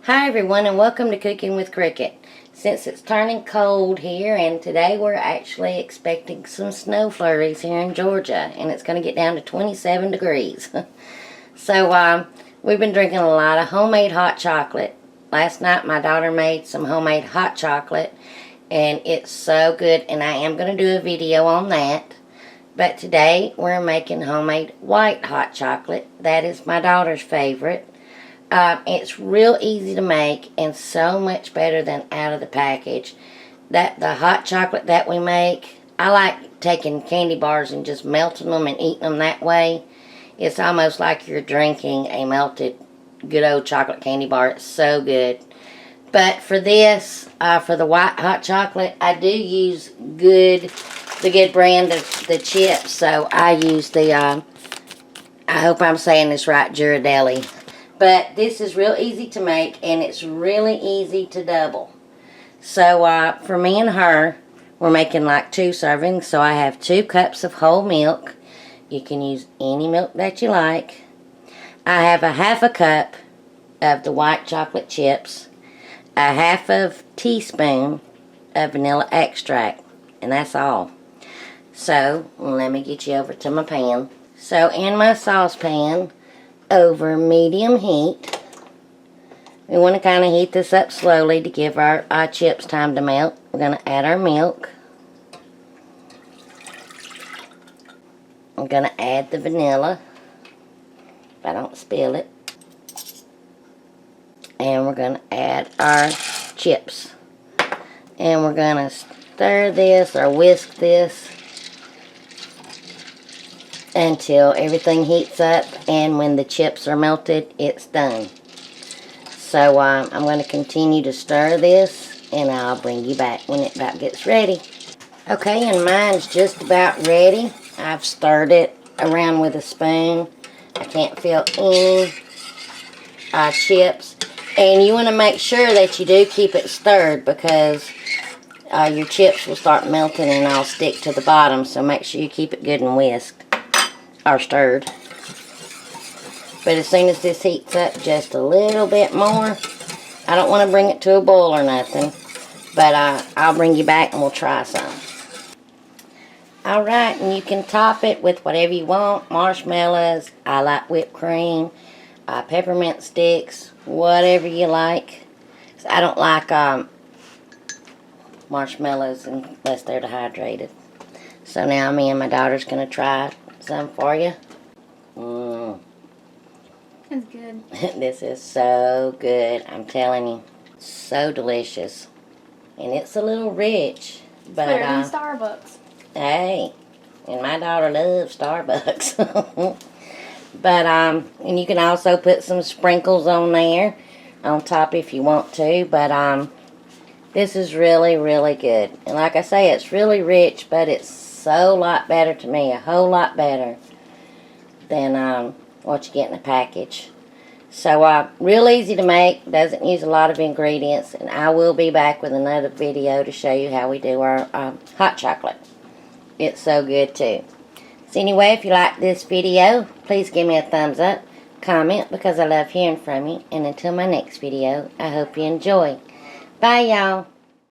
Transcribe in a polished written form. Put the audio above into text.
Hi everyone, and welcome to Cooking with Cricket. Since it's turning cold here, and today we're actually expecting some snow flurries here in Georgia, and it's going to get down to 27 degrees. So we've been drinking a lot of homemade hot chocolate. Last night my daughter made some homemade hot chocolate, and it's so good, and I am going to do a video on that. But today we're making homemade white hot chocolate. That is my daughter's favorite. It's real easy to make and so much better than out of the package. The hot chocolate that we make, I like taking candy bars and just melting them and eating them that way. It's almost like you're drinking a melted good old chocolate candy bar. It's so good. But for this, for the white hot chocolate, I do use the good brand of the chips. So I use the, I hope I'm saying this right, Ghirardelli. But this is real easy to make, and it's really easy to double. So for me and her, we're making like 2 servings. So I have 2 cups of whole milk. You can use any milk that you like. I have a half a cup of the white chocolate chips, a half of teaspoon of vanilla extract, and that's all. So let me get you over to my pan. So in my saucepan, over medium heat, we want to kind of heat this up slowly to give our chips time to melt. We're going to add our milk. I'm going to add the vanilla, if I don't spill it. And we're going to add our chips. And we're going to stir this or whisk this until everything heats up, and when the chips are melted, it's done. So I'm going to continue to stir this, and I'll bring you back when it about gets ready. Okay, and mine's just about ready. I've stirred it around with a spoon. I can't feel any chips. And you want to make sure that you do keep it stirred, because your chips will start melting and all stick to the bottom. So make sure you keep it good and whisked. Or stirred. But as soon as this heats up just a little bit more, I don't want to bring it to a boil or nothing, but I'll bring you back and we'll try some. Alright, and you can top it with whatever you want. Marshmallows, I like whipped cream, peppermint sticks, whatever you like. So I don't like marshmallows unless they're dehydrated. So now me and my daughter's going to try some for you. It's good. This is so good, I'm telling you. So delicious. And it's a little rich. But better than Starbucks. Hey, and my daughter loves Starbucks. But and you can also put some sprinkles on there on top if you want to. But this is really, really good. And like I say, it's really rich, but it's so lot better to me, a whole lot better than what you get in a package. So real easy to make, doesn't use a lot of ingredients, and I will be back with another video to show you how we do our hot chocolate. It's so good too. So anyway, if you like this video, please give me a thumbs up, comment, because I love hearing from you, and until my next video, I hope you enjoy. Bye y'all.